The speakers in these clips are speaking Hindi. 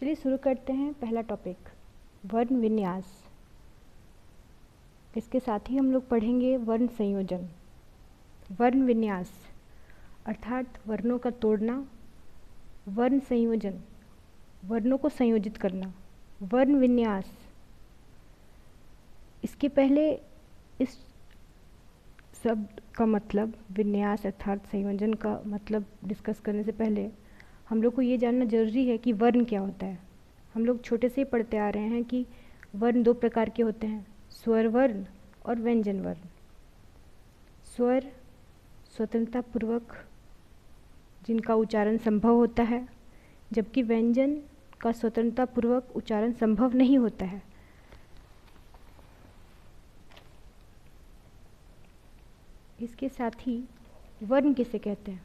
चलिए शुरू करते हैं। पहला टॉपिक वर्ण विन्यास। इसके साथ ही हम लोग पढ़ेंगे वर्ण संयोजन। वर्ण विन्यास अर्थात वर्णों का तोड़ना, वर्ण संयोजन वर्णों को संयोजित करना, वर्ण विन्यास। इसके पहले इस शब्द का मतलब विन्यास अर्थात संयोजन का मतलब डिस्कस करने से पहले हम लोग को ये जानना जरूरी है कि वर्ण क्या होता है। हम लोग छोटे से ही पढ़ते आ रहे हैं कि वर्ण दो प्रकार के होते हैं, स्वर वर्ण और व्यंजन वर्ण। स्वर स्वतंत्रता पूर्वक जिनका उच्चारण संभव होता है, जबकि व्यंजन का स्वतंत्रता पूर्वक उच्चारण संभव नहीं होता है। इसके साथ ही वर्ण किसे कहते हैं?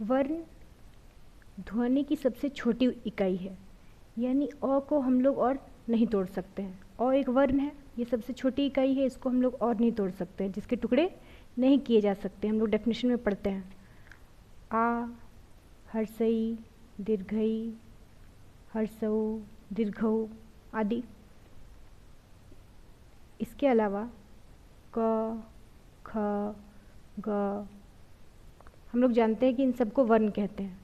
वर्ण ध्वनि की सबसे छोटी इकाई है, यानी अ को हम लोग और नहीं तोड़ सकते हैं। अ एक वर्ण है, ये सबसे छोटी इकाई है, इसको हम लोग और नहीं तोड़ सकते हैं, जिसके टुकड़े नहीं किए जा सकते। हम लोग डेफिनेशन में पढ़ते हैं आ, हर्षई, दीर्घई, हर्षऊ, दीर्घऊ आदि। इसके अलावा क, ख, ग हम लोग जानते हैं कि इन सबको वर्ण कहते हैं।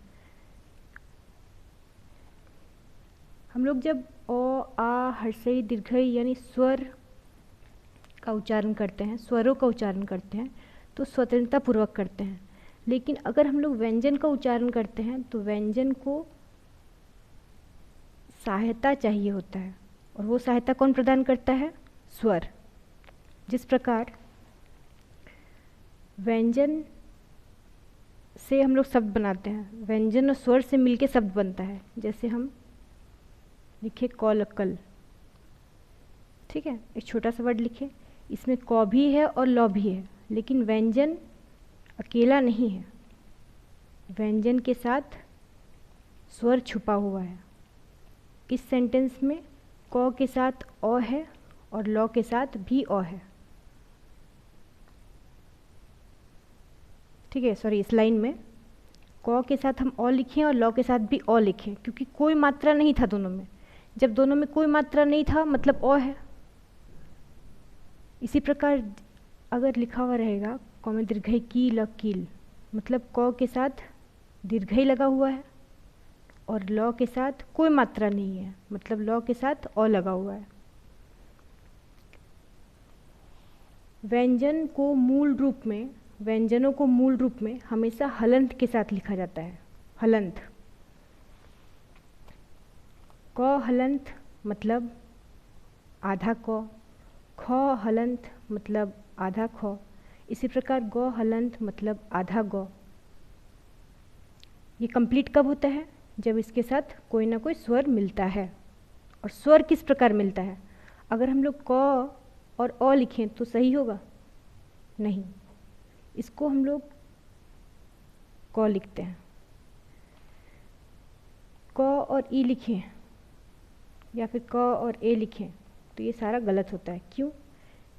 हम लोग जब ओ, आ, हर्षई, दीर्घई यानी स्वर का उच्चारण करते हैं, स्वरों का उच्चारण करते हैं, तो स्वतंत्रता पूर्वक करते हैं। लेकिन अगर हम लोग व्यंजन का उच्चारण करते हैं तो व्यंजन को सहायता चाहिए होता है, और वो सहायता कौन प्रदान करता है? स्वर। जिस प्रकार व्यंजन से हम लोग शब्द बनाते हैं, व्यंजन और स्वर से मिलके शब्द बनता है। जैसे हम लिखे कौलकल, ठीक है, एक छोटा सा वर्ड लिखे, इसमें क भी है और ल भी है, लेकिन व्यंजन अकेला नहीं है, व्यंजन के साथ स्वर छुपा हुआ है। इस सेंटेंस में क के साथ अ है और ल के साथ भी अ है, ठीक है। सॉरी, इस लाइन में क के साथ हम अ लिखें और ल के साथ भी अ लिखें, क्योंकि कोई मात्रा नहीं था दोनों में। जब दोनों में कोई मात्रा नहीं था मतलब अ है। इसी प्रकार अगर लिखा हुआ रहेगा क में दीर्घई कील कील, मतलब क के साथ दीर्घई लगा हुआ है और ल के साथ कोई मात्रा नहीं है, मतलब ल के साथ अ लगा हुआ है। व्यंजनों को मूल रूप में हमेशा हलंत के साथ लिखा जाता है। हलंत, क हलंत मतलब आधा क, ख हलंत मतलब आधा ख, इसी प्रकार ग हलंत मतलब आधा ग। ये कंप्लीट कब होता है? जब इसके साथ कोई ना कोई स्वर मिलता है। और स्वर किस प्रकार मिलता है? अगर हम लोग क और अ लिखें तो सही होगा? नहीं, इसको हम लोग क लिखते हैं। क और ई लिखें या फिर क और ए लिखें तो ये सारा गलत होता है। क्यों?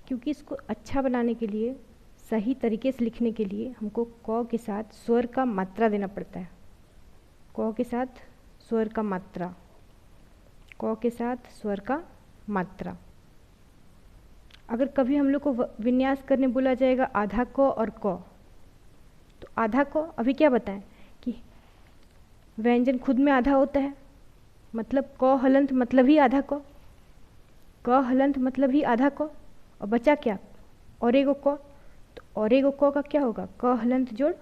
क्योंकि इसको अच्छा बनाने के लिए, सही तरीके से लिखने के लिए हमको क के साथ स्वर का मात्रा देना पड़ता है। क के साथ स्वर का मात्रा, क के साथ स्वर का मात्रा। अगर कभी हम लोग को विन्यास करने बोला जाएगा आधा क और क, तो आधा क अभी क्या बताएं कि व्यंजन खुद में आधा होता है, मतलब क हलंत मतलब ही आधा क हलंत मतलब ही आधा क, और बचा क्या? और एगो क, तो और एगो क का क्या होगा? क हलंत जोड़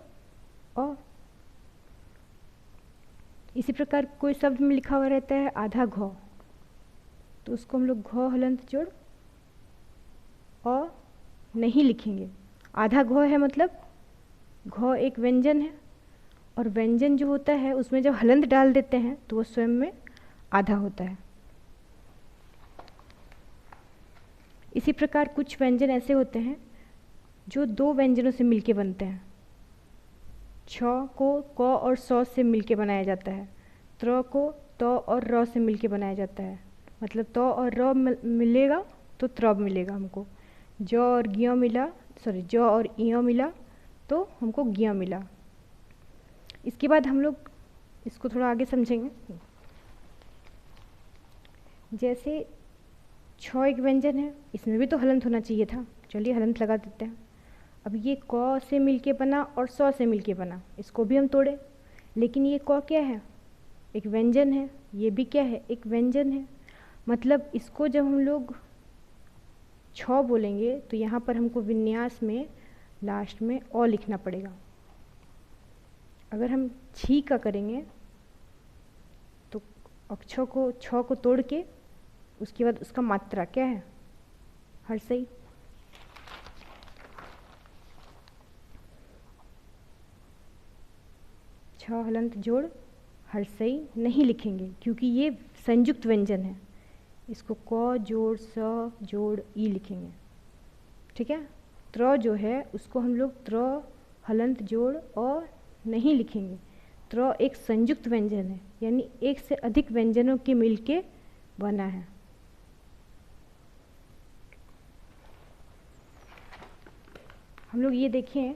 अ। इसी प्रकार कोई शब्द में लिखा हुआ रहता है आधा घ, तो उसको हम लोग घ हलंत जोड़ अ नहीं लिखेंगे। आधा घ है मतलब घ एक व्यंजन है, और व्यंजन जो होता है उसमें जब हलंत डाल देते हैं तो वो स्वयं में आधा होता है। इसी प्रकार कुछ व्यंजन ऐसे होते हैं जो दो व्यंजनों से मिलके बनते हैं। छ को क और स से मिलके बनाया जाता है, त्र को त और र से मिलके बनाया जाता है, मतलब त और र मिलेगा तो त्र मिलेगा हमको। ज और ज्ञ मिला, सॉरी ज और ञ मिला तो हमको ज्ञ मिला। इसके बाद हम लोग इसको थोड़ा आगे समझेंगे। जैसे छ एक व्यंजन है, इसमें भी तो हलंत होना चाहिए था, चलिए हलंत लगा देते हैं। अब ये क से मिलके बना और सौ से मिलके बना, इसको भी हम तोड़े, लेकिन ये क क्या है, एक व्यंजन है, ये भी क्या है, एक व्यंजन है। मतलब इसको जब हम लोग छ बोलेंगे तो यहाँ पर हमको विन्यास में लास्ट में अ लिखना पड़ेगा। अगर हम छी का करेंगे तो अक्षर को छ को तोड़ के उसके बाद उसका मात्रा क्या है, हर्षई। छ हलंत जोड़ हर्षई नहीं लिखेंगे क्योंकि ये संयुक्त व्यंजन है, इसको क जोड़ स जोड़ ई लिखेंगे, ठीक है। त्र जो है उसको हम लोग त्र हलंत जोड़ अ नहीं लिखेंगे। त्र एक संयुक्त व्यंजन है, यानी एक से अधिक व्यंजनों के मिलके बना है। हम लोग ये देखें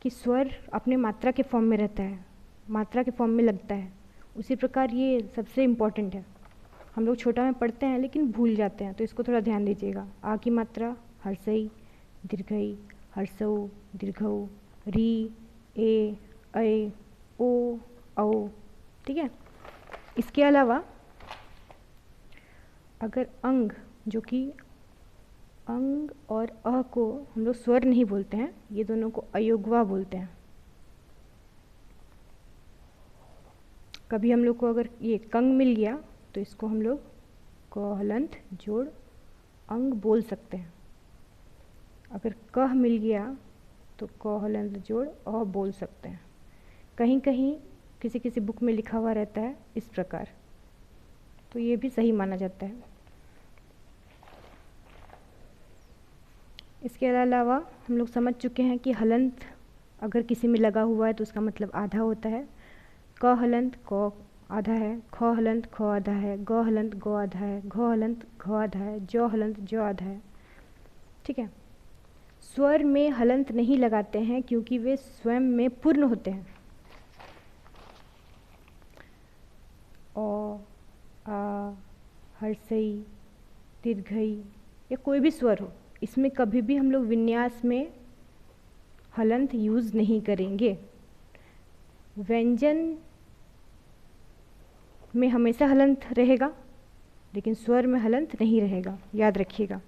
कि स्वर अपने मात्रा के फॉर्म में रहता है, मात्रा के फॉर्म में लगता है, उसी प्रकार ये सबसे इम्पॉर्टेंट है। हम लोग छोटा में पढ़ते हैं लेकिन भूल जाते हैं, तो इसको थोड़ा ध्यान दीजिएगा। आ की मात्रा हर्षई, दीर्घई, हर्षऊ, दीर्घऊ, री, ए, ऐ, ओ, औ, ठीक है। इसके अलावा अगर अंग, जो कि अंग और अ को हम लोग स्वर नहीं बोलते हैं, ये दोनों को अयोगवा बोलते हैं। कभी हम लोग को अगर ये कंग मिल गया तो इसको हम लोग क हलंत जोड़ अंग बोल सकते हैं। अगर कह मिल गया तो क हलंत जोड़ अ बोल सकते हैं। कहीं कहीं किसी किसी बुक में लिखा हुआ रहता है इस प्रकार, तो ये भी सही माना जाता है। इसके अलावा हम लोग समझ चुके हैं कि हलंत अगर किसी में लगा हुआ है तो उसका मतलब आधा होता है। क हलंत क आधा है, ख हलंत ख आधा है, ग हलंत ग आधा है, घ हलंत घ आधा है, ज हलंत ज आधा है, ठीक है। स्वर में हलंत नहीं लगाते हैं क्योंकि वे स्वयं में पूर्ण होते हैं। अ, आ, हर्षई, दीर्घई या कोई भी स्वर हो, इसमें कभी भी हम लोग विन्यास में हलंत यूज नहीं करेंगे। व्यंजन में हमेशा हलंत रहेगा लेकिन स्वर में हलंत नहीं रहेगा, याद रखिएगा।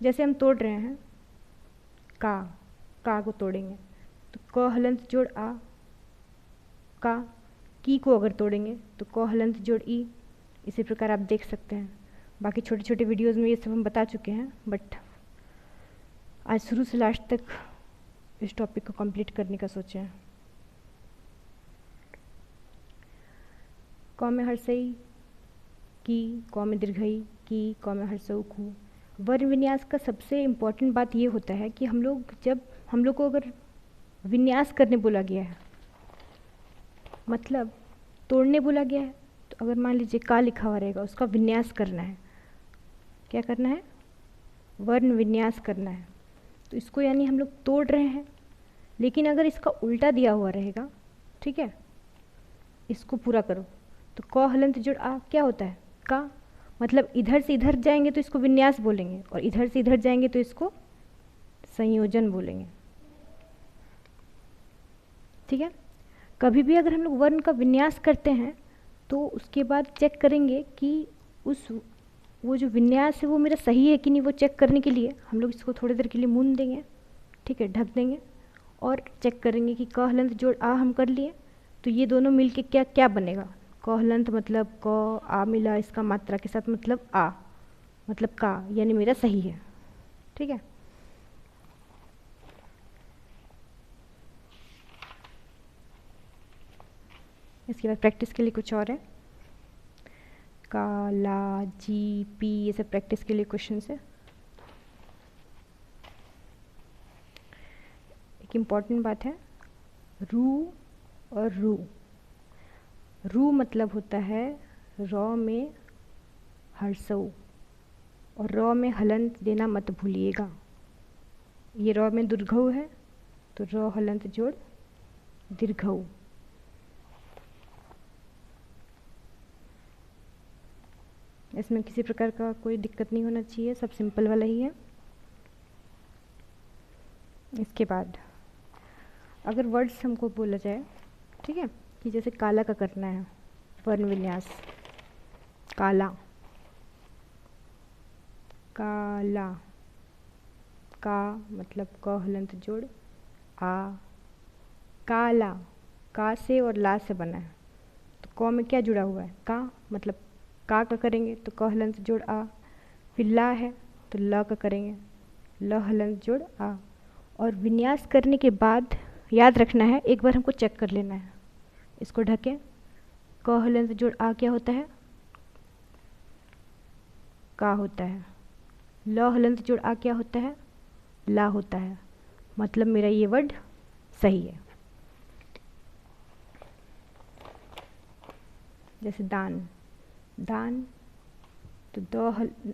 जैसे हम तोड़ रहे हैं, का को तोड़ेंगे तो क हलंत जोड़ आ, का। की को अगर तोड़ेंगे तो क हलंत जोड़ ई। इसी प्रकार आप देख सकते हैं। बाकी छोटे छोटे वीडियोज़ में ये सब हम बता चुके हैं, बट आज शुरू से लास्ट तक इस टॉपिक को कंप्लीट करने का सोचे हैं। क में हर्षई की, क में दीर्घई की, क में हर्षऊ कु। वर्ण विन्यास का सबसे इम्पॉर्टेंट बात ये होता है कि जब हम लोग को अगर विन्यास करने बोला गया है, मतलब तोड़ने बोला गया है, तो अगर मान लीजिए का लिखा हुआ रहेगा, उसका विन्यास करना है। क्या करना है? वर्ण विन्यास करना है। तो इसको यानी हम लोग तोड़ रहे हैं, लेकिन अगर इसका उल्टा दिया हुआ रहेगा, ठीक है, इसको पूरा करो, तो क हलंत जोड़ आ क्या होता है? का। मतलब इधर से इधर जाएंगे तो इसको विन्यास बोलेंगे, और इधर से इधर जाएंगे तो इसको संयोजन बोलेंगे, ठीक है। कभी भी अगर हम लोग वर्ण का विन्यास करते हैं तो उसके बाद चेक करेंगे कि वो जो विन्यास है वो मेरा सही है कि नहीं। वो चेक करने के लिए हम लोग इसको थोड़ी देर के लिए मूंद देंगे, ठीक है, ढक देंगे, और चेक करेंगे कि क हलंत जोड़ आ हम कर लिए, तो ये दोनों मिलके क्या क्या बनेगा? क हलंत मतलब क, आ मिला इसका मात्रा के साथ मतलब आ, मतलब का, यानी मेरा सही है, ठीक है। इसके बाद प्रैक्टिस के लिए कुछ और है। का, ला, जी, पी, ये सब प्रैक्टिस के लिए क्वेश्चन है। एक इम्पॉर्टेंट बात है, रू और रू। रू मतलब होता है रॉ में हर्षऊ, और रॉ में हलंत देना मत भूलिएगा। ये रॉ में दीर्घऊ है तो रॉ हलंत जोड़ दीर्घऊ। इसमें किसी प्रकार का कोई दिक्कत नहीं होना चाहिए, सब सिंपल वाला ही है। इसके बाद अगर वर्ड्स हमको बोला जाए, ठीक है, कि जैसे काला का करना है वर्ण विन्यास, काला, काला, का मतलब क हलंत जोड़ आ, काला, का से और ला से बना है, तो क में क्या जुड़ा हुआ है, का, मतलब का करेंगे तो क हलंत जोड़ आ, फिर ला है तो ल का करेंगे ल हलंत जोड़ आ। और विन्यास करने के बाद याद रखना है, एक बार हमको चेक कर लेना है, इसको ढकें, क हलंत जोड़ आ क्या होता है, का होता है, ल हलंत जोड़ आ क्या होता है, ला होता है, मतलब मेरा ये वर्ड सही है। जैसे दान, दान तो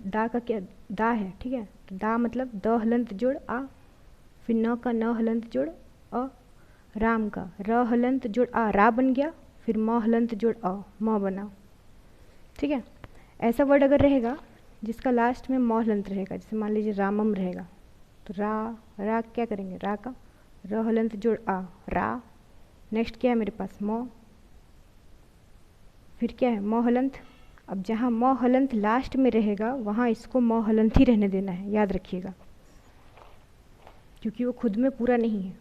दा का क्या, दा है, ठीक है, तो दा मतलब द हलंत जोड़ आ, फिर न का न हलंत जोड़ अ, राम का र हलंत जोड़ आ, रा बन गया, फिर म हलंत जोड़ अ, म बना, ठीक है। ऐसा वर्ड अगर रहेगा जिसका लास्ट में म हलंत रहेगा, जैसे मान लीजिए रामम रहेगा, तो रा क्या करेंगे, रा का र हलंत जोड़ आ, रा, नेक्स्ट क्या है मेरे पास म, फिर क्या है म हलंत। अब जहाँ म हलंत लास्ट में रहेगा वहाँ इसको म हलंत ही रहने देना है, याद रखिएगा, क्योंकि वो खुद में पूरा नहीं है।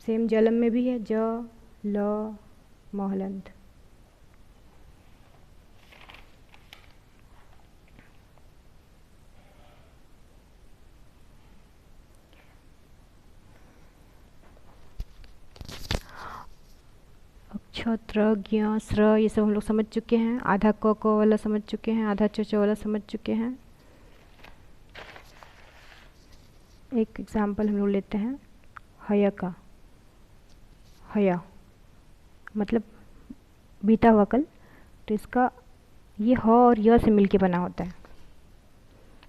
सेम जलम में भी है, ज ल म हलंत। क्ष त्र ज्ञ स्र ये सब हम लोग समझ चुके हैं, आधा क वाला समझ चुके हैं, आधा च वाला समझ चुके हैं। एक एग्जाम्पल हम लोग लेते हैं हय का, हया मतलब बीता हुआ कल, तो इसका ये ह और य से मिलके बना होता है।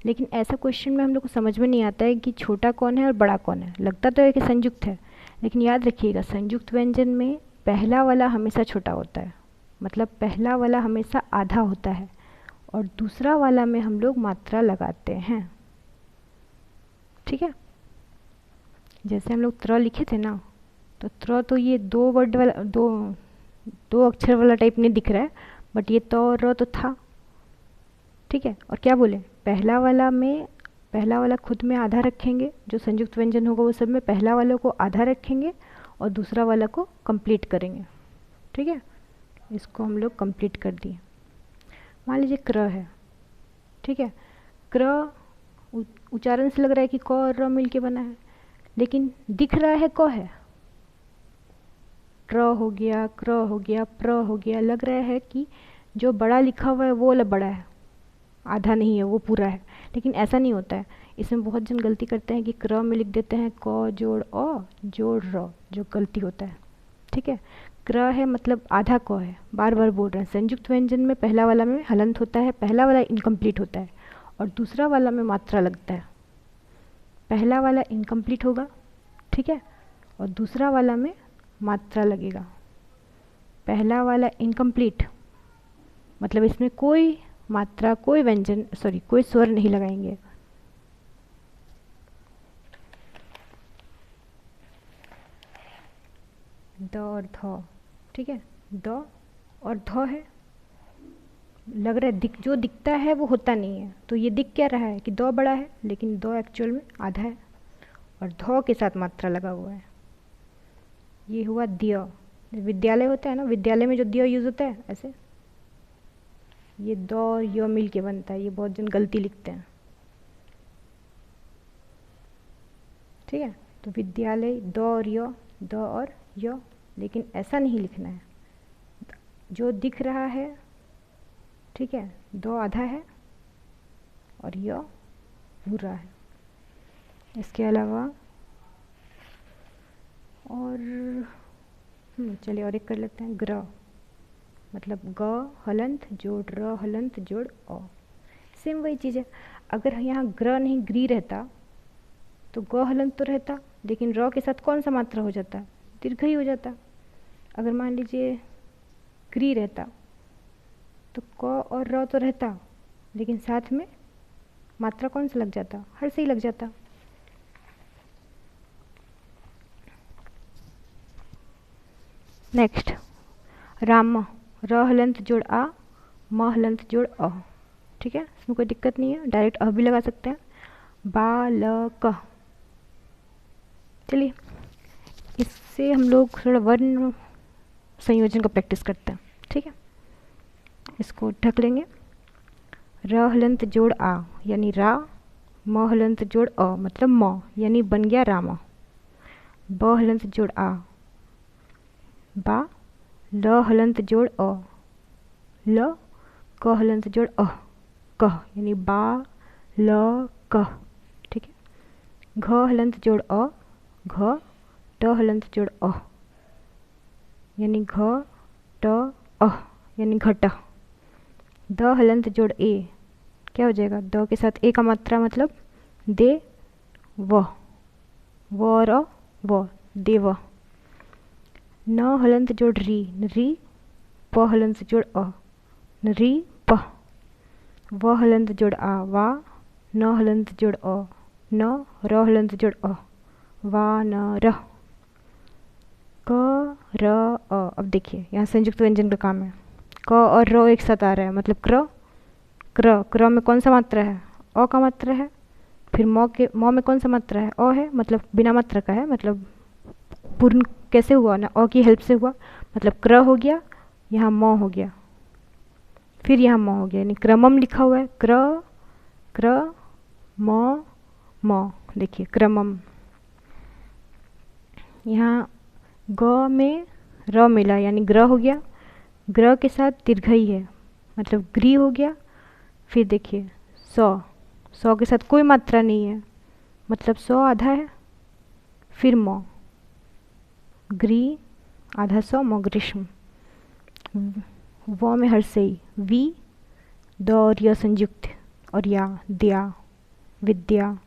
लेकिन ऐसा क्वेश्चन में हम लोग को समझ में नहीं आता है कि छोटा कौन है और बड़ा कौन है, लगता तो है कि संयुक्त है, लेकिन याद रखिएगा संयुक्त व्यंजन में पहला वाला हमेशा छोटा होता है, मतलब पहला वाला हमेशा आधा होता है, और दूसरा वाला में हम लोग मात्रा लगाते हैं, ठीक है। जैसे हम लोग त्र लिखे थे ना, तो त्र तो ये दो वर्ड वाला, दो अक्षर वाला टाइप नहीं दिख रहा है, बट ये तो और र तो था, ठीक है। और क्या बोले, पहला वाला खुद में आधा रखेंगे, जो संयुक्त व्यंजन होगा वो सब में पहला वाले को आधा रखेंगे और दूसरा वाला को कंप्लीट करेंगे, ठीक है। इसको हम लोग कंप्लीट कर दिए। मान लीजिए क्र है, ठीक है, क्र उच्चारण से लग रहा है कि क और र मिल के बना है, लेकिन दिख रहा है क है, ट्र हो गया, क्र हो गया, प्र हो गया, लग रहा है कि जो बड़ा लिखा हुआ है वो वाला बड़ा है, आधा नहीं है, वो पूरा है, लेकिन ऐसा नहीं होता है। इसमें बहुत जन गलती करते हैं कि क्र में लिख देते हैं क जोड़ अ जोड़ र, जो गलती होता है, ठीक है। क्र है मतलब आधा क है, बार बार बोल रहे हैं, संयुक्त व्यंजन में पहला वाला में हलंत होता है, पहला वाला इनकम्प्लीट होता है और दूसरा वाला में मात्रा लगता है। पहला वाला इनकम्प्लीट होगा, ठीक है, और दूसरा वाला में मात्रा लगेगा। पहला वाला इनकम्प्लीट मतलब इसमें कोई मात्रा, कोई व्यंजन, सॉरी कोई स्वर नहीं लगाएंगे। द और ध, ठीक है, द और ध है, लग रहा है जो दिखता है वो होता नहीं है, तो ये दिख क्या रहा है कि द बड़ा है, लेकिन द एक्चुअल में आधा है और ध के साथ मात्रा लगा हुआ है। ये हुआ दिय, विद्यालय होता है ना, विद्यालय में जो दिय यूज होता है ऐसे, ये द और य मिल के बनता है, ये बहुत जन गलती लिखते हैं, ठीक है। तो विद्यालय द और य, लेकिन ऐसा नहीं लिखना है, जो दिख रहा है, ठीक है, द आधा है और य पूरा है। इसके अलावा और चलिए और एक कर लेते हैं, ग्र मतलब ग हलंत जोड़ र हलंत जोड़ अ, सेम वही चीज़ है। अगर यहाँ ग्र नहीं ग्री रहता तो ग हलंत तो रहता, लेकिन र के साथ कौन सा मात्रा हो जाता, दीर्घ ही हो जाता। अगर मान लीजिए ग्री रहता तो क और र तो रहता, लेकिन साथ में मात्रा कौन सा लग जाता, हर से ही लग जाता। नेक्स्ट राम, र हलंत जोड़ आ, म हलंत जोड़ अ। ठीक है, इसमें कोई दिक्कत नहीं है, डायरेक्ट अ भी लगा सकते हैं। बालक, चलिए इससे हम लोग थोड़ा वर्ण संयोजन का प्रैक्टिस करते हैं। ठीक है, इसको ढक लेंगे। र हलंत जोड़ आ यानी रा, म हलंत जोड़ अ मतलब म यानी बन गया रामा। ब हलंत जोड़ आ बा, ल हलंत जोड़ अ ल, क हलंत जोड़ अ कह यानी बा ल कह। ठीक है, घ हलंत जोड़ अ घ, ट हलंत जोड़ अ यानी घ ट अ यानी घट। द हलंत जोड़ ए, क्या हो जाएगा, द के साथ ए का मात्रा मतलब दे व, और व देव। न हलंत जोड़ री, री, प हलंत जोड़ अ री प। व हलंत जोड़ आ वा, न हलंत जोड़ अ न, र हलंत जोड़ अ वा न र। क र अ, अब देखिए यहाँ संयुक्त व्यंजन का काम है। क और र एक साथ आ रहा है मतलब क्र, क्र, क्र में कौन सा मात्रा है, अ का मात्रा है। फिर म में कौन सा मात्रा है, अ है, मतलब बिना मात्रा का है, मतलब पूर्ण कैसे हुआ ना, अ की हेल्प से हुआ, मतलब क्र हो गया, यहाँ म हो गया, फिर यहाँ म हो गया, यानी क्रमम लिखा हुआ है, क्र क्र म म, देखिए क्रमम। यहाँ ग में र मिला यानी ग्र हो गया, ग्र के साथ दीर्घई है मतलब ग्री हो गया। फिर देखिए सौ, सौ के साथ कोई मात्रा नहीं है मतलब सौ आधा है। फिर म, ग्री आधा सौ, म ग्रीष्म। व में हर्षई, वी, द और य संयुक्त, और या द्या विद्या।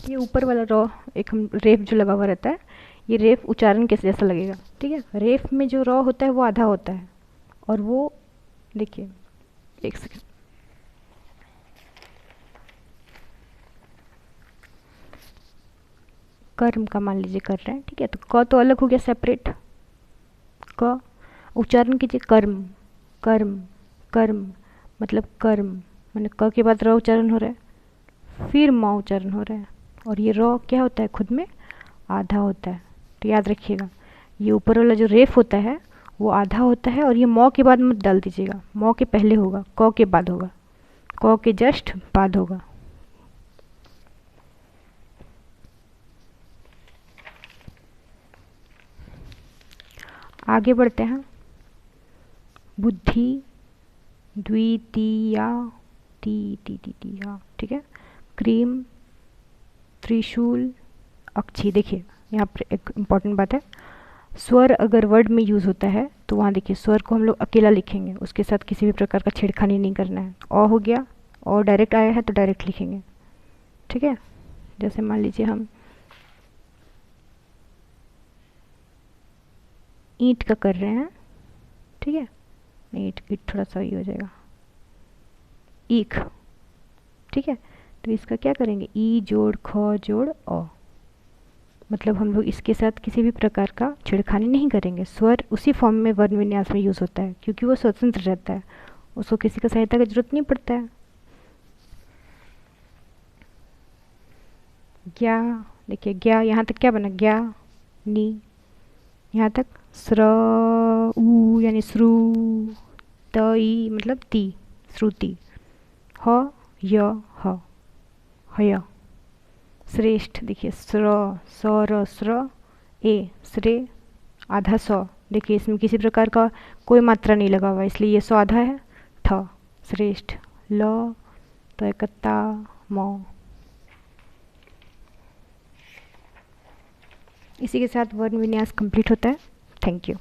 ये ऊपर वाला रॉ एक हम रेफ जो लगा हुआ रहता है, ये रेफ उच्चारण कैसे जैसा लगेगा। ठीक है, रेफ में जो रॉ होता है वो आधा होता है, और वो देखिए एक सेकेंड, कर्म का मान लीजिए कर रहे हैं। ठीक है, तो क तो अलग हो गया सेपरेट, क उच्चारण कीजिए कर्म, कर्म कर्म मतलब कर्म, मैंने क के बाद र उच्चारण हो रहा है, फिर म उच्चारण हो रहा है, और ये र क्या होता है खुद में आधा होता है। तो याद रखिएगा, ये ऊपर वाला जो रेफ होता है वो आधा होता है, और ये म के बाद मत डाल दीजिएगा, म के पहले होगा, क के बाद होगा, क के जस्ट बाद होगा। आगे बढ़ते हैं। बुद्धि द्वितीया, ती ती ती ती हाँ ठीक है। क्रीम, त्रिशूल, अक्षी। देखिए यहाँ पर एक इम्पॉर्टेंट बात है, स्वर अगर वर्ड में यूज़ होता है तो वहाँ देखिए स्वर को हम लोग अकेला लिखेंगे, उसके साथ किसी भी प्रकार का छेड़खानी नहीं करना है। अ हो गया, और डायरेक्ट आया है तो डायरेक्ट लिखेंगे। ठीक है, जैसे मान लीजिए हम ईंट का कर रहे हैं। ठीक है, ईंट ईंट थोड़ा सा ही हो जाएगा, ईख। ठीक है, तो इसका क्या करेंगे, ई जोड़ ख जोड़ अ, मतलब हम लोग इसके साथ किसी भी प्रकार का छेड़खानी नहीं करेंगे। स्वर उसी फॉर्म में वर्ण विन्यास में यूज़ होता है क्योंकि वो स्वतंत्र रहता है, उसको किसी का सहायता की जरूरत नहीं पड़ता है। ज्ञा, देखिए ज्ञा यहाँ तक क्या बना, ज्ञा नी, यहाँ तक स्र उ यानी श्रु, त ई मतलब ती श्रुति, ह य ह हय। श्रेष्ठ, देखिए स्र स्र स्र ए श्रे आधा सौ, देखिए इसमें किसी प्रकार का कोई मात्रा नहीं लगा हुआ इसलिए ये सौ आधा है। ठ श्रेष्ठ, ल तो एकता म। इसी के साथ वर्ण विन्यास कंप्लीट होता है। Thank you.